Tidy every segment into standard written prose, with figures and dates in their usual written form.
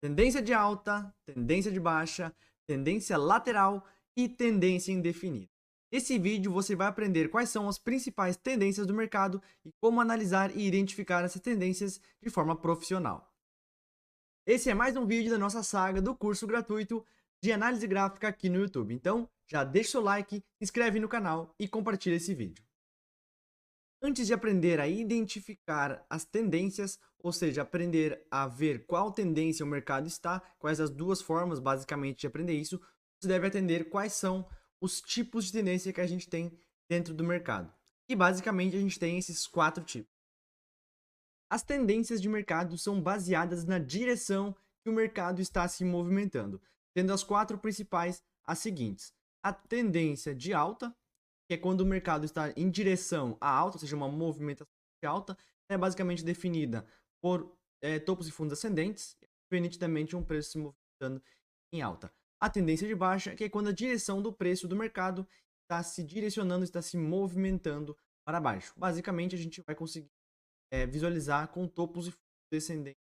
tendência de alta, tendência de baixa, tendência lateral e tendência indefinida. Nesse vídeo você vai aprender quais são as principais tendências do mercado e como analisar e identificar essas tendências de forma profissional. Esse é mais um vídeo da nossa saga do curso gratuito de análise gráfica aqui no YouTube. Então, já deixa o like, se inscreve no canal e compartilha esse vídeo. Antes de aprender a identificar as tendências, ou seja, aprender a ver qual tendência o mercado está, quais as duas formas basicamente de aprender isso, você deve entender quais são os tipos de tendência que a gente tem dentro do mercado. E basicamente a gente tem esses 4 tipos. As tendências de mercado são baseadas na direção que o mercado está se movimentando, tendo as 4 principais as seguintes: a tendência de alta, que é quando o mercado está em direção à alta, ou seja, uma movimentação de alta, é basicamente definida por topos e fundos ascendentes, e nitidamente um preço se movimentando em alta. A tendência de baixa, que é quando a direção do preço do mercado está se direcionando, está se movimentando para baixo. Basicamente, a gente vai conseguir visualizar com topos e fundos descendentes.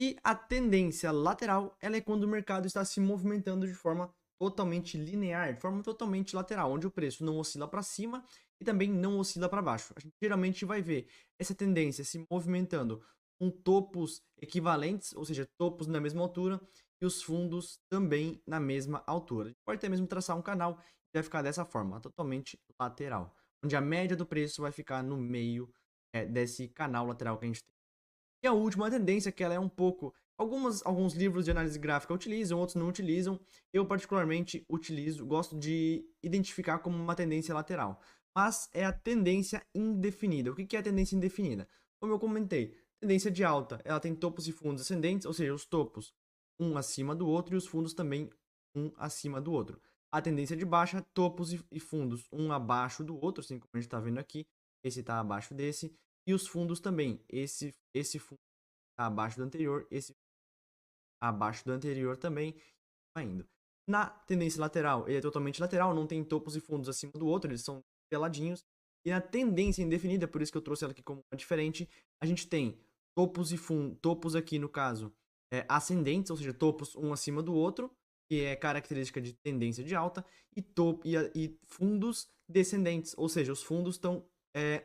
E a tendência lateral, ela é quando o mercado está se movimentando de forma totalmente linear, de forma totalmente lateral, onde o preço não oscila para cima e também não oscila para baixo. A gente geralmente vai ver essa tendência se movimentando com topos equivalentes, ou seja, topos na mesma altura, e os fundos também na mesma altura. A gente pode até mesmo traçar um canal que vai ficar dessa forma, totalmente lateral, onde a média do preço vai ficar no meio desse canal lateral que a gente tem. E a última tendência, que ela é um pouco... Alguns livros de análise gráfica utilizam, outros não utilizam. Eu particularmente utilizo, gosto de identificar como uma tendência lateral. Mas é a tendência indefinida. O que é a tendência indefinida? Como eu comentei, tendência de alta, ela tem topos e fundos ascendentes, ou seja, os topos um acima do outro e os fundos também um acima do outro. A tendência de baixa, topos e fundos um abaixo do outro, assim como a gente está vendo aqui. Esse está abaixo desse. E os fundos também. Esse fundo está abaixo do anterior, esse abaixo do anterior também, vai indo. Na tendência lateral, ele é totalmente lateral, não tem topos e fundos acima do outro, eles são peladinhos. E na tendência indefinida, por isso que eu trouxe ela aqui como uma diferente, a gente tem topos e fundos, topos aqui no caso ascendentes, ou seja, topos um acima do outro, que é característica de tendência de alta, e fundos descendentes, ou seja, os fundos estão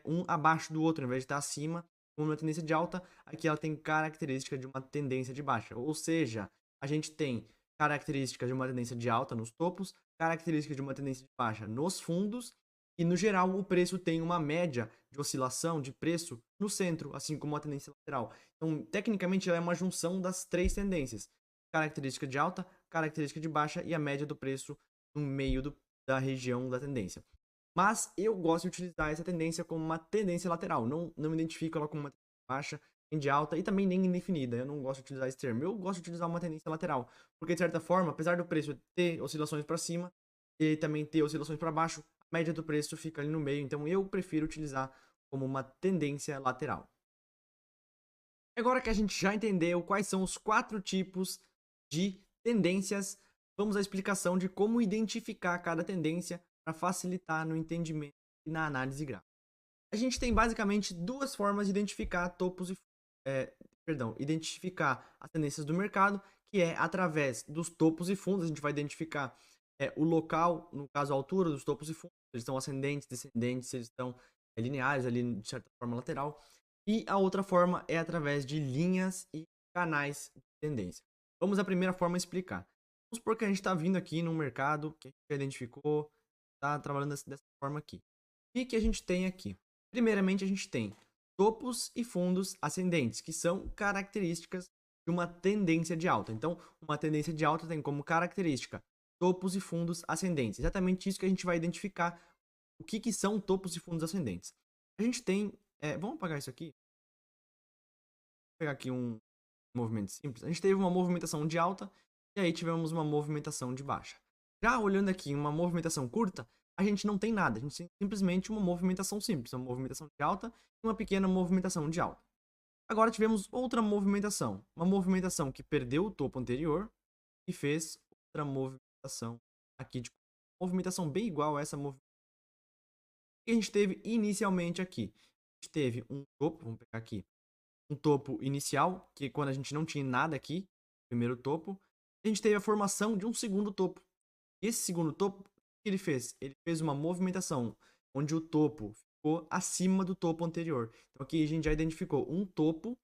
um abaixo do outro, ao invés de estar acima, como uma tendência de alta, aqui ela tem característica de uma tendência de baixa, ou seja, a gente tem características de uma tendência de alta nos topos, características de uma tendência de baixa nos fundos, e no geral o preço tem uma média de oscilação de preço no centro, assim como a tendência lateral. Então, tecnicamente, ela é uma junção das 3 tendências: característica de alta, característica de baixa e a média do preço no meio da região da tendência. Mas eu gosto de utilizar essa tendência como uma tendência lateral, não identifico ela como uma tendência baixa, nem de alta e também nem indefinida. Eu não gosto de utilizar esse termo. Eu gosto de utilizar uma tendência lateral, porque de certa forma, apesar do preço ter oscilações para cima e também ter oscilações para baixo, a média do preço fica ali no meio. Então eu prefiro utilizar como uma tendência lateral. Agora que a gente já entendeu quais são os 4 tipos de tendências, vamos à explicação de como identificar cada tendência para facilitar no entendimento e na análise gráfica. A gente tem basicamente 2 formas de identificar topos e identificar as tendências do mercado, que é através dos topos e fundos. A gente vai identificar o local, no caso a altura dos topos e fundos, eles estão ascendentes, descendentes, eles estão lineares ali de certa forma lateral. E a outra forma é através de linhas e canais de tendência. Vamos à primeira forma explicar. Vamos supor que a gente está vindo aqui no mercado, que a gente já identificou, está trabalhando dessa forma aqui. O que a gente tem aqui? Primeiramente, a gente tem topos e fundos ascendentes, que são características de uma tendência de alta. Então, uma tendência de alta tem como característica topos e fundos ascendentes. Exatamente isso que a gente vai identificar. O que são topos e fundos ascendentes? A gente tem... vamos apagar isso aqui. Vou pegar aqui um movimento simples. A gente teve uma movimentação de alta e aí tivemos uma movimentação de baixa. Já olhando aqui uma movimentação curta, a gente não tem nada. A gente tem simplesmente uma movimentação simples, uma movimentação de alta e uma pequena movimentação de alta. Agora tivemos outra movimentação, uma movimentação que perdeu o topo anterior e fez outra movimentação aqui de movimentação bem igual a essa movimentação que a gente teve inicialmente aqui. A gente teve um topo, vamos pegar aqui, um topo inicial, que quando a gente não tinha nada aqui, primeiro topo, a gente teve a formação de um segundo topo. Esse segundo topo, o que ele fez? Ele fez uma movimentação onde o topo ficou acima do topo anterior. Então aqui a gente já identificou um topo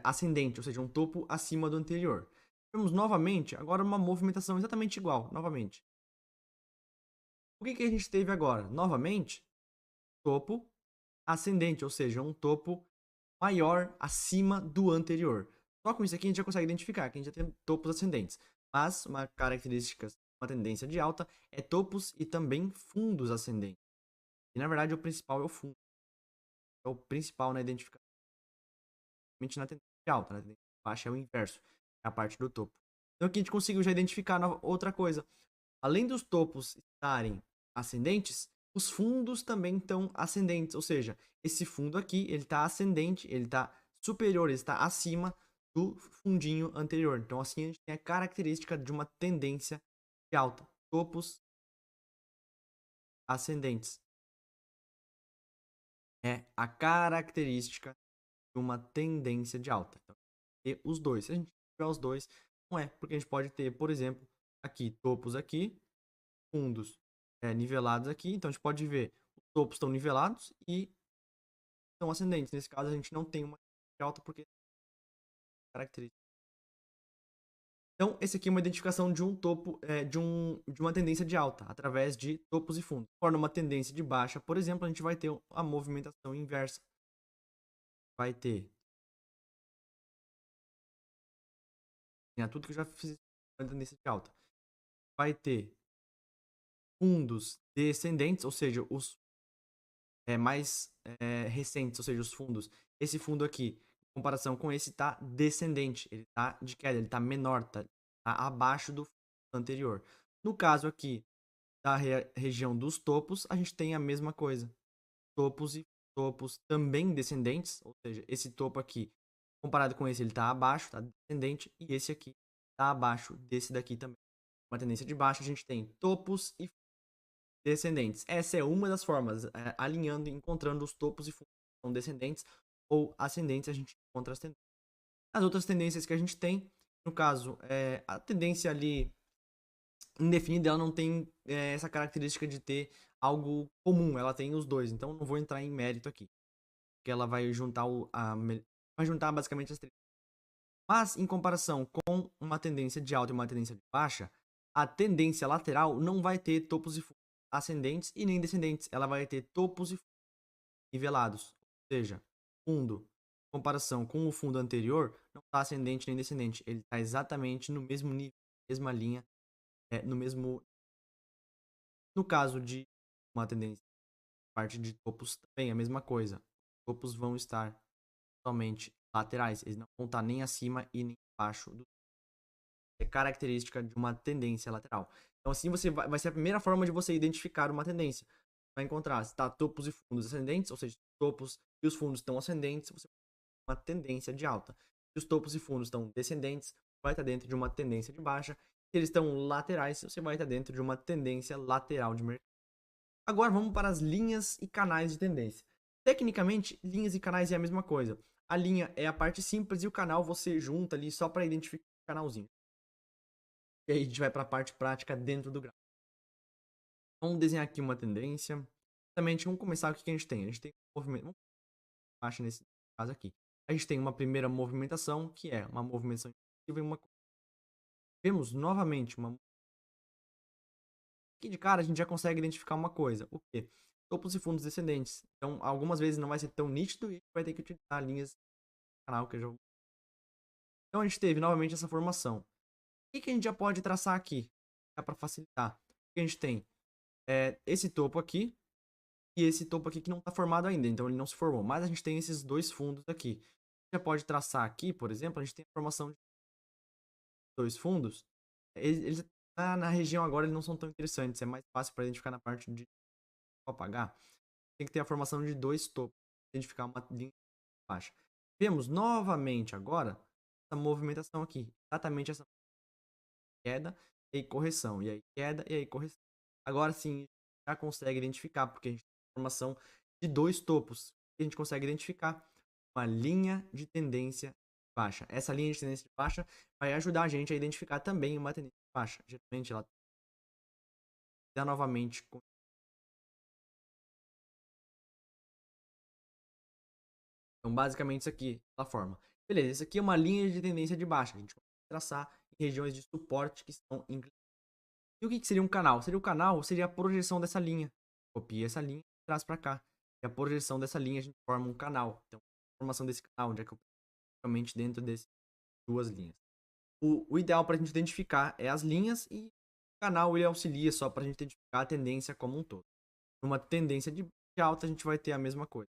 ascendente, ou seja, um topo acima do anterior. Temos novamente agora uma movimentação exatamente igual, novamente. O que a gente teve agora? Novamente, topo ascendente, ou seja, um topo maior acima do anterior. Só com isso aqui a gente já consegue identificar que a gente já tem topos ascendentes. Mas uma característica, uma tendência de alta é topos e também fundos ascendentes. E na verdade o principal é o fundo. É o principal na identificação. Na tendência de alta, na tendência de baixa é o inverso, é a parte do topo. Então aqui a gente conseguiu já identificar outra coisa. Além dos topos estarem ascendentes, os fundos também estão ascendentes, ou seja, esse fundo aqui, ele está ascendente, ele está superior, ele está acima do fundinho anterior. Então assim a gente tem a característica de uma tendência de alta, topos ascendentes. É a característica de uma tendência de alta. Então, ter os dois. Se a gente tiver os dois, não é, porque a gente pode ter, por exemplo, aqui topos aqui, fundos nivelados aqui. Então a gente pode ver os topos estão nivelados e estão ascendentes. Nesse caso a gente não tem uma de alta porque característica. Então esse aqui é uma identificação de um topo, de uma tendência de alta através de topos e fundos. Torna uma tendência de baixa, por exemplo, a gente vai ter a movimentação inversa. Vai ter tudo que eu já fiz uma tendência de alta. Vai ter fundos descendentes, ou seja, os mais recentes, ou seja, os fundos. Esse fundo aqui, em comparação com esse, está descendente, ele está de queda, ele está menor, está abaixo do anterior. No caso aqui da região dos topos, a gente tem a mesma coisa. Topos e topos também descendentes, ou seja, esse topo aqui, comparado com esse, ele está abaixo, está descendente, e esse aqui está abaixo desse daqui também. Uma tendência de baixo, a gente tem topos e descendentes. Essa é uma das formas, alinhando, encontrando os topos e fundos que são descendentes ou ascendentes, a gente encontra as tendências. As outras tendências que a gente tem, no caso, a tendência ali indefinida, ela não tem essa característica de ter algo comum, ela tem os dois, então não vou entrar em mérito aqui, porque ela vai juntar vai juntar basicamente as três. Mas em comparação com uma tendência de alta e uma tendência de baixa, a tendência lateral não vai ter topos e fundos ascendentes e nem descendentes, ela vai ter topos e fundos nivelados, ou seja, fundo, em comparação com o fundo anterior, não está ascendente nem descendente, ele está exatamente no mesmo nível, mesma linha, no mesmo. No caso de uma tendência, parte de topos também é a mesma coisa, topos vão estar somente laterais, eles não vão estar nem acima e nem abaixo do característica de uma tendência lateral. Então assim vai ser a primeira forma de você identificar uma tendência. Vai encontrar se está topos e fundos ascendentes, ou seja, topos e os fundos estão ascendentes, você vai ter uma tendência de alta. Se os topos e fundos estão descendentes, vai estar dentro de uma tendência de baixa. Se eles estão laterais, você vai estar dentro de uma tendência lateral de mercado. Agora vamos para as linhas e canais de tendência. Tecnicamente, linhas e canais é a mesma coisa. A linha é a parte simples e o canal você junta ali só para identificar o canalzinho. E aí a gente vai para a parte prática dentro do gráfico. Vamos desenhar aqui uma tendência. Exatamente, vamos começar o que a gente tem. A gente tem um movimento, acho nesse caso aqui. A gente tem uma primeira movimentação, que é uma movimentação e uma. Vemos novamente uma. Aqui de cara a gente já consegue identificar uma coisa. O quê? Topos e fundos descendentes. Então, algumas vezes não vai ser tão nítido e a gente vai ter que utilizar linhas do canal que eu já. Então a gente teve novamente essa formação. O que a gente já pode traçar aqui? Dá para facilitar. O que a gente tem? Esse topo aqui e esse topo aqui que não está formado ainda, então ele não se formou. Mas a gente tem esses dois fundos aqui. A gente já pode traçar aqui, por exemplo, a gente tem a formação de dois fundos. Eles na região agora eles não são tão interessantes, é mais fácil para identificar na parte de apagar. Tem que ter a formação de dois topos, identificar uma linha baixa. Vemos novamente agora essa movimentação aqui, exatamente essa queda e aí correção, e aí queda e aí correção. Agora sim, já consegue identificar, porque a gente tem a formação de dois topos. A gente consegue identificar uma linha de tendência baixa. Essa linha de tendência de baixa vai ajudar a gente a identificar também uma tendência de baixa. Geralmente ela dá novamente. Então, basicamente, isso aqui é a forma. Beleza, isso aqui é uma linha de tendência de baixa. A gente vai traçar em regiões de suporte que estão inclinadas. E o que seria um canal? Seria o canal, seria a projeção dessa linha. Copia essa linha e traz para cá. E a projeção dessa linha a gente forma um canal. Então, a formação desse canal, onde é que eu realmente dentro dessas duas linhas. O ideal para a gente identificar é as linhas e o canal ele auxilia só para a gente identificar a tendência como um todo. Numa tendência de alta, a gente vai ter a mesma coisa.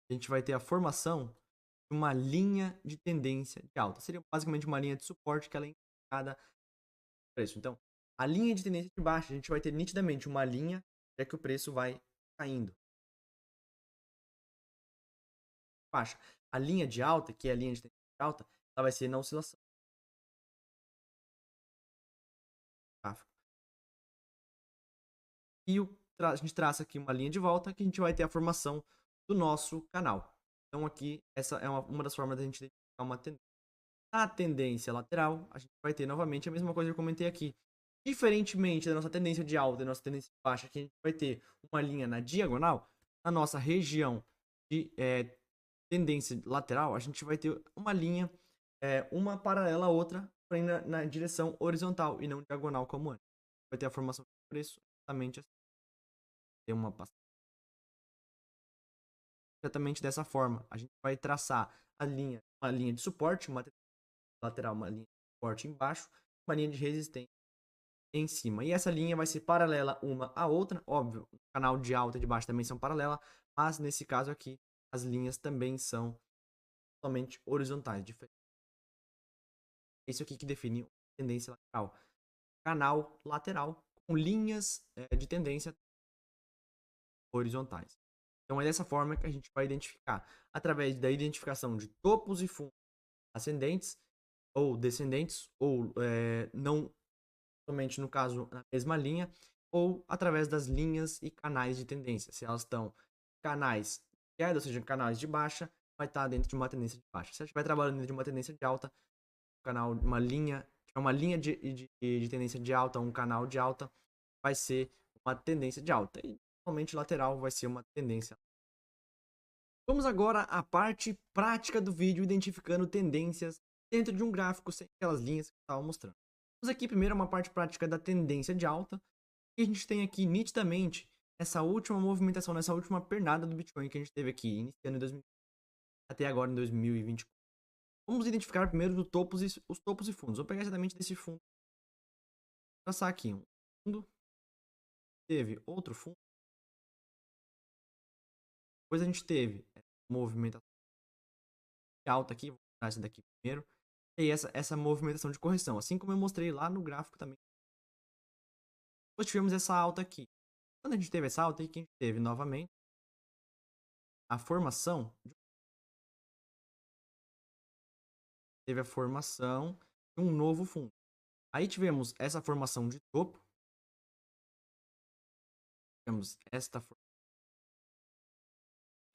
A gente vai ter a formação de uma linha de tendência de alta. Seria basicamente uma linha de suporte que ela é indicada no preço. Então, a linha de tendência de baixa, a gente vai ter nitidamente uma linha é que o preço vai caindo. Baixa. A linha de alta, que é a linha de tendência de alta, ela vai ser na oscilação. E a gente traça aqui uma linha de volta que a gente vai ter a formação do nosso canal. Então aqui, essa é uma das formas da gente identificar uma tendência. A tendência lateral, a gente vai ter novamente a mesma coisa que eu comentei aqui. Diferentemente da nossa tendência de alta e da nossa tendência de baixa, que a gente vai ter uma linha na diagonal, na nossa região de tendência lateral, a gente vai ter uma linha, uma paralela à outra, porém na direção horizontal e não diagonal como antes. Vai ter a formação de preço exatamente assim. Tem uma exatamente dessa forma. A gente vai traçar uma linha de suporte, uma lateral, uma linha de suporte embaixo, uma linha de resistência em cima. E essa linha vai ser paralela uma à outra, óbvio, o canal de alta e de baixo também são paralelas, mas nesse caso aqui, as linhas também são somente horizontais, diferentes. Isso aqui que define a tendência lateral. Canal lateral com linhas de tendência horizontais. Então é dessa forma que a gente vai identificar, através da identificação de topos e fundos ascendentes ou descendentes, ou não somente no caso na mesma linha, ou através das linhas e canais de tendência. Se elas estão canais de queda, ou seja, canais de baixa, vai estar dentro de uma tendência de baixa. Se ela estiver trabalhando dentro de uma tendência de alta, uma linha de tendência de alta, um canal de alta, vai ser uma tendência de alta. E somente lateral vai ser uma tendência. Vamos agora à parte prática do vídeo, identificando tendências dentro de um gráfico sem aquelas linhas que eu estava mostrando. Vamos aqui primeiro uma parte prática da tendência de alta. E a gente tem aqui nitidamente essa última movimentação, nessa última pernada do Bitcoin que a gente teve aqui, iniciando em 2000, até agora em 2024. Vamos identificar primeiro os topos e fundos. Vou pegar exatamente desse fundo. Vou traçar aqui um fundo. Teve outro fundo. Depois a gente teve movimentação de alta aqui. Vou mostrar essa daqui primeiro. E essa movimentação de correção. Assim como eu mostrei lá no gráfico também. Depois tivemos essa alta aqui. Quando a gente teve essa alta aqui, a gente teve novamente a formação. Teve a formação de um novo fundo. Aí tivemos essa formação de topo. Tivemos esta formação.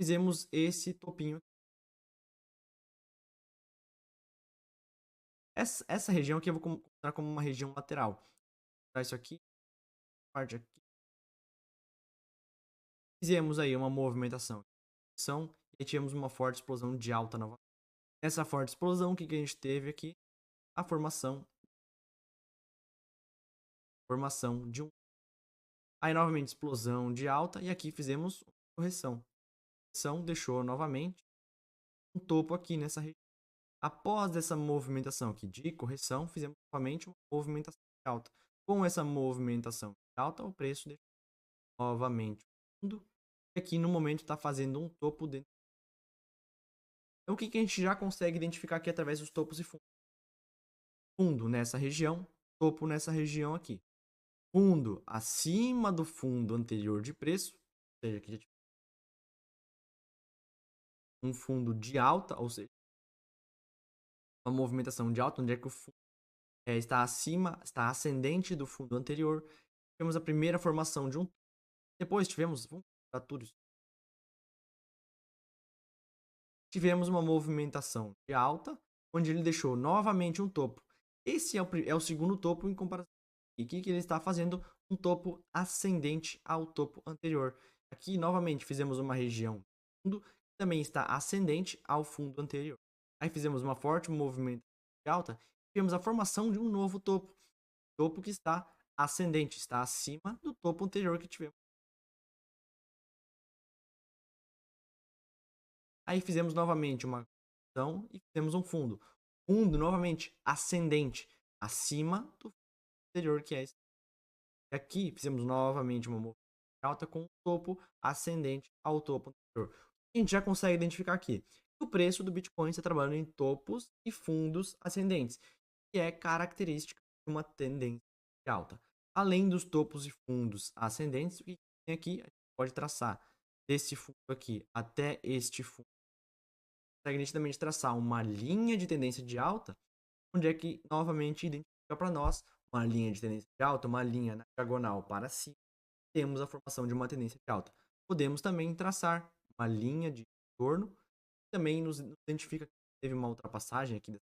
Fizemos esse topinho. Essa região aqui eu vou considerar como uma região lateral. Vou tirar isso aqui, parte aqui. Fizemos aí uma movimentação e tivemos uma forte explosão de alta novamente. Essa forte explosão, o que a gente teve aqui? A formação de um. Aí novamente explosão de alta e aqui fizemos correção. A correção deixou novamente um topo aqui nessa região. Após essa movimentação aqui de correção, fizemos novamente uma movimentação de alta. Com essa movimentação de alta, o preço deixou novamente o fundo. E aqui no momento está fazendo um topo dentro. Então o que a gente já consegue identificar aqui através dos topos e fundos? Fundo nessa região, topo nessa região aqui. Fundo acima do fundo anterior de preço, ou seja, aqui um fundo de alta, ou seja, uma movimentação de alta, onde é que o fundo está acima, está ascendente do fundo anterior. Tivemos a primeira formação de um. Depois tivemos, vamos para tudo isso. tivemos uma movimentação de alta, onde ele deixou novamente um topo. Esse é o segundo topo em comparação. E o que ele está fazendo? Um topo ascendente ao topo anterior. Aqui, novamente, fizemos uma região de fundo, que também está ascendente ao fundo anterior. Aí fizemos uma forte movimentação de alta, tivemos a formação de um novo topo. Topo que está ascendente, está acima do topo anterior que tivemos. Aí fizemos novamente uma correção e fizemos um fundo. Fundo novamente ascendente, acima do fundo anterior que é esse. E aqui fizemos novamente uma movimentação alta com o topo ascendente ao topo anterior. A gente já consegue identificar aqui que o preço do Bitcoin está trabalhando em topos e fundos ascendentes, que é característica de uma tendência alta. Além dos topos e fundos ascendentes, o que tem aqui? A gente pode traçar desse fundo aqui até este fundo. Consegue nitidamente traçar uma linha de tendência de alta, onde é que novamente identifica para nós uma linha de tendência de alta, uma linha na diagonal para cima, temos a formação de uma tendência de alta. Podemos também traçar uma linha de retorno, que também nos identifica que teve uma ultrapassagem aqui,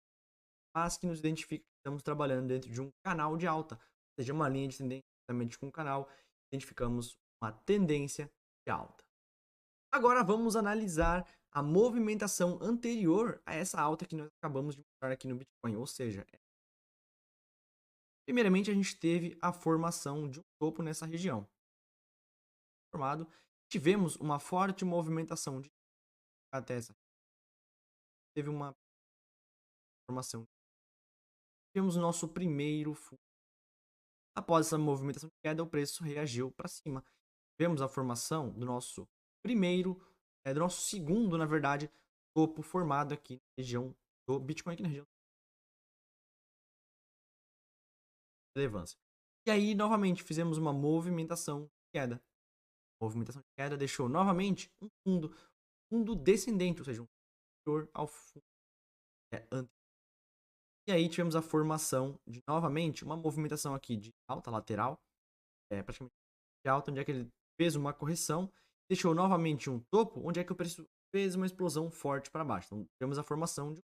mas que nos identifica que estamos trabalhando dentro de um canal de alta, ou seja, uma linha de tendência justamente com um canal, identificamos uma tendência de alta. Agora vamos analisar a movimentação anterior a essa alta que nós acabamos de mostrar aqui no Bitcoin, ou seja, primeiramente a gente teve a formação de um topo nessa região. Formado, tivemos uma forte movimentação de até essa. Teve uma formação. Tivemos o nosso primeiro fundo. Após essa movimentação de queda, o preço reagiu para cima. Tivemos a formação do nosso primeiro, do nosso segundo, na verdade, topo formado aqui na região do Bitcoin, aqui na região de relevância. E aí, novamente, fizemos uma movimentação de queda. A movimentação de queda deixou novamente um fundo descendente, ou seja, um superior ao fundo anterior. E aí tivemos a formação de, novamente, uma movimentação aqui de alta lateral, praticamente de alta, onde é que ele fez uma correção, deixou novamente um topo, onde é que o preço fez uma explosão forte para baixo. Então, tivemos a formação de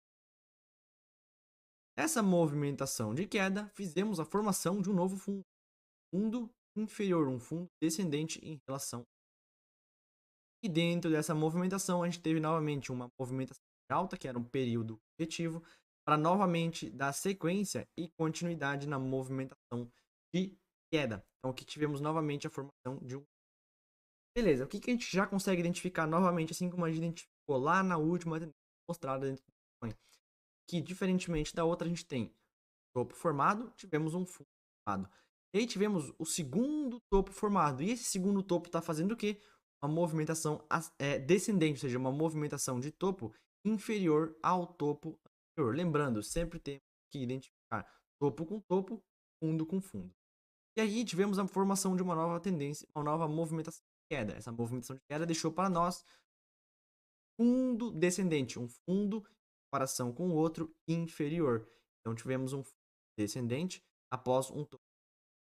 essa movimentação de queda, fizemos a formação de um novo fundo inferior, um fundo descendente em relação. E dentro dessa movimentação, a gente teve novamente uma movimentação de alta, que era um período corretivo, para novamente dar sequência e continuidade na movimentação de queda. Então aqui tivemos novamente a formação de um. Beleza, o que a gente já consegue identificar novamente, assim como a gente identificou lá na última mostrada dentro do Bitcoin? Que diferentemente da outra, a gente tem topo formado, tivemos um fundo formado. E aí tivemos o segundo topo formado. E esse segundo topo está fazendo o quê? Uma movimentação descendente, ou seja, uma movimentação de topo inferior ao topo anterior. Lembrando, sempre temos que identificar topo com topo, fundo com fundo. E aí tivemos a formação de uma nova tendência, uma nova movimentação de queda. Essa movimentação de queda deixou para nós fundo descendente, um fundo em comparação com o outro inferior. Então tivemos um fundo descendente após um topo.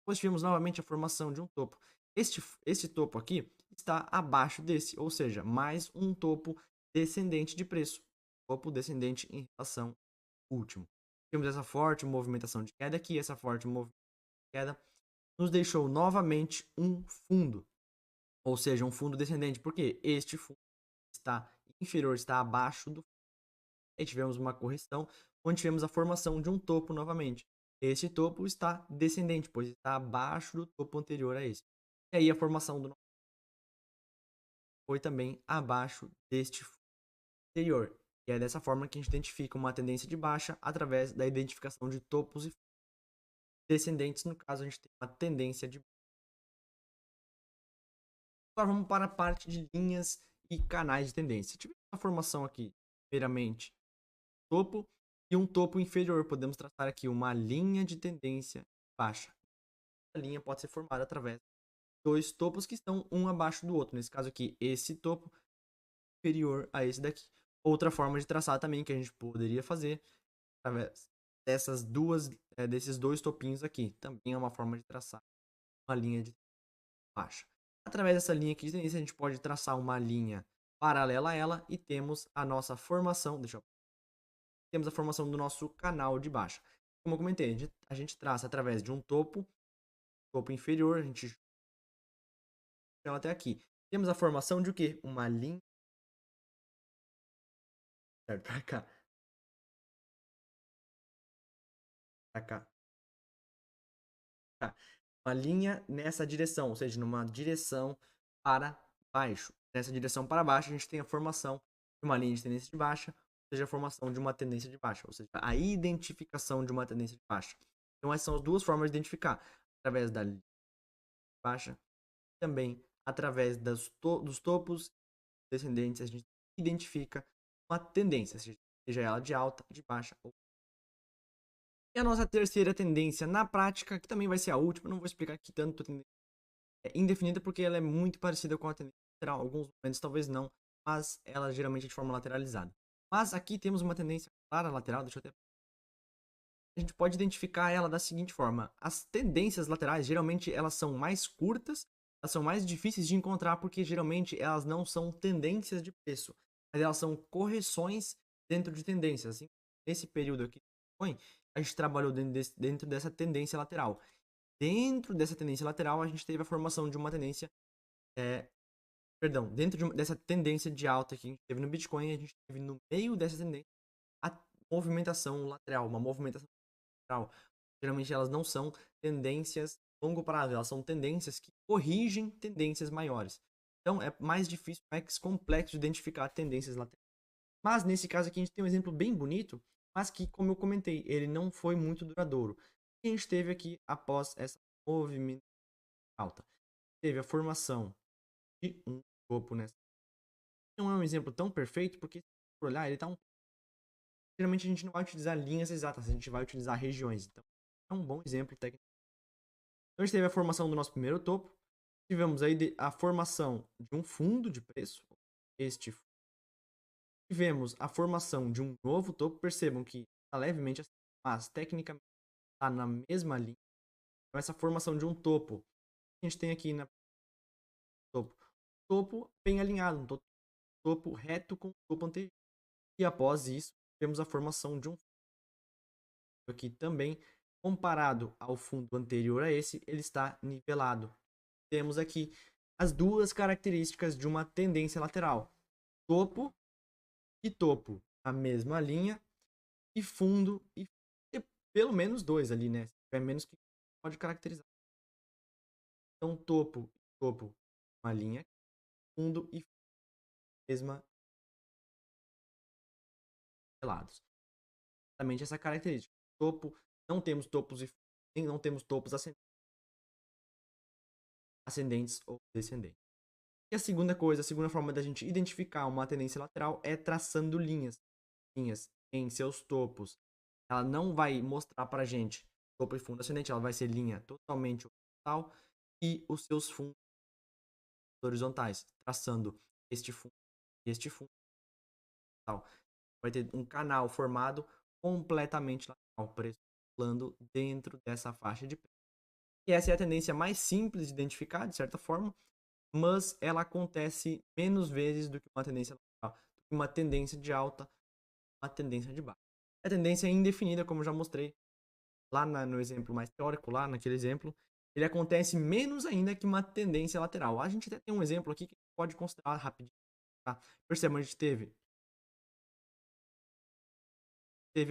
Depois tivemos novamente a formação de um topo. Este topo aqui está abaixo desse, ou seja, mais um topo descendente de preço. Topo descendente em relação ao último. Temos essa forte movimentação de queda aqui, essa forte movimentação de queda nos deixou novamente um fundo, ou seja, um fundo descendente, porque este fundo está inferior, está abaixo do fundo. E tivemos uma correção, onde tivemos a formação de um topo novamente. Este topo está descendente, pois está abaixo do topo anterior a este. E aí a formação do foi também abaixo deste fundo anterior. E é dessa forma que a gente identifica uma tendência de baixa através da identificação de topos e fundos descendentes. No caso, a gente tem uma tendência de. Agora vamos para a parte de linhas e canais de tendência. Tivemos a formação aqui, primeiramente, topo e um topo inferior. Podemos traçar aqui uma linha de tendência baixa. A linha pode ser formada através de dois topos que estão um abaixo do outro. Nesse caso aqui, esse topo inferior a esse daqui. Outra forma de traçar também que a gente poderia fazer através desses dois topinhos aqui. Também é uma forma de traçar uma linha de baixa. Através dessa linha aqui de tendência, a gente pode traçar uma linha paralela a ela e temos a nossa formação, temos a formação do nosso canal de baixa. Como eu comentei, a gente traça através de um topo inferior, a gente ela até aqui. Temos a formação de o quê? Uma linha certo para cá, para cá, tá. Uma linha nessa direção, ou seja, numa direção para baixo. Nessa direção para baixo, a gente tem a formação de uma linha de tendência de baixa, ou seja, a formação de uma tendência de baixa, ou seja, a identificação de uma tendência de baixa. Então, essas são as duas formas de identificar, através da linha de baixa, também através dos topos descendentes, a gente identifica uma tendência, seja ela de alta, de baixa ou. E a nossa terceira tendência na prática, que também vai ser a última, não vou explicar aqui tanto é indefinida porque ela é muito parecida com a tendência lateral. Alguns momentos talvez não, mas ela geralmente é de forma lateralizada. Mas aqui temos uma tendência clara lateral, deixa eu até. A gente pode identificar ela da seguinte forma: as tendências laterais geralmente elas são mais curtas, elas são mais difíceis de encontrar porque geralmente elas não são tendências de preço, mas elas são correções dentro de tendências. Assim, nesse período aqui, a gente trabalhou dentro dessa tendência lateral. Dentro dessa tendência lateral, a gente teve a formação de uma tendência, dessa tendência de alta que a gente teve no Bitcoin, a gente teve no meio dessa tendência a movimentação lateral, uma movimentação lateral. Geralmente elas não são tendências longo prazo, elas são tendências que corrigem tendências maiores. Então é mais difícil, mais complexo de identificar tendências laterais. Mas nesse caso aqui a gente tem um exemplo bem bonito, mas que, como eu comentei, ele não foi muito duradouro. E a gente teve aqui, após essa movimentação alta, teve a formação de um topo nessa. Não é um exemplo tão perfeito, porque se for olhar, ele está um. Geralmente a gente não vai utilizar linhas exatas, a gente vai utilizar regiões. Então, é um bom exemplo técnico. Então, a gente teve a formação do nosso primeiro topo. Tivemos aí a formação de um fundo de preço. Tivemos a formação de um novo topo. Percebam que está levemente assim, mas tecnicamente está na mesma linha. Então, essa formação de um topo, a gente tem aqui na topo bem alinhado, um topo reto com o topo anterior. E após isso, tivemos a formação de um fundo. Aqui também, comparado ao fundo anterior a esse, ele está nivelado. Temos aqui as duas características de uma tendência lateral: topo e topo, a mesma linha, e fundo e pelo menos dois ali, né? Se tiver menos que pode caracterizar. Então, topo, uma linha, fundo e mesma lados. Exatamente essa característica. Topo, não temos topos e não temos topos ascendentes ou descendentes. E a segunda forma da gente identificar uma tendência lateral é traçando linhas em seus topos. Ela não vai mostrar para a gente topo e fundo ascendente, ela vai ser linha totalmente horizontal e os seus fundos horizontais, traçando este fundo e este fundo. Vai ter um canal formado completamente lateral, preço oscilando dentro dessa faixa de preço. E essa é a tendência mais simples de identificar, de certa forma, mas ela acontece menos vezes do que uma tendência lateral, do que uma tendência de alta, uma tendência de baixa. A tendência é indefinida, como eu já mostrei lá no exemplo mais teórico, lá naquele exemplo, ele acontece menos ainda que uma tendência lateral. A gente até tem um exemplo aqui que pode considerar rapidinho. Tá? Percebam, a gente teve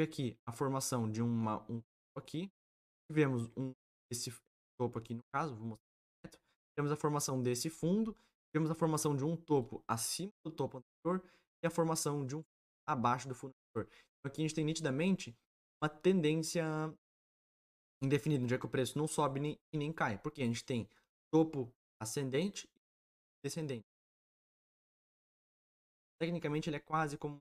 aqui a formação de um topo aqui, tivemos esse topo aqui no caso, vou mostrar direto. Tivemos a formação desse fundo, tivemos a formação de um topo acima do topo anterior e a formação de um abaixo do fundo anterior. Então aqui a gente tem nitidamente uma tendência indefinida, onde é que o preço não sobe e nem cai, porque a gente tem topo ascendente e descendente. Tecnicamente ele é quase como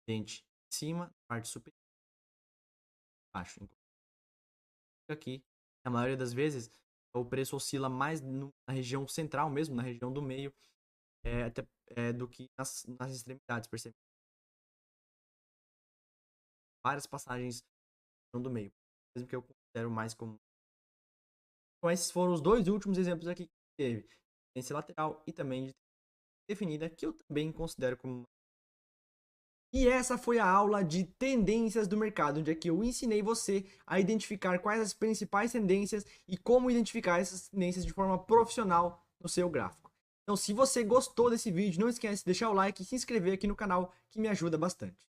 ascendente em cima, parte superior baixo. Aqui, na maioria das vezes, o preço oscila mais na região central mesmo, na região do meio, do que nas extremidades, percebe? Várias passagens do meio, mesmo que eu considero mais comum. Então esses foram os dois últimos exemplos aqui que teve, tendência lateral e também de definida, que eu também considero como. E essa foi a aula de tendências do mercado, onde é que eu ensinei você a identificar quais as principais tendências e como identificar essas tendências de forma profissional no seu gráfico. Então, se você gostou desse vídeo, não esquece de deixar o like e se inscrever aqui no canal, que me ajuda bastante.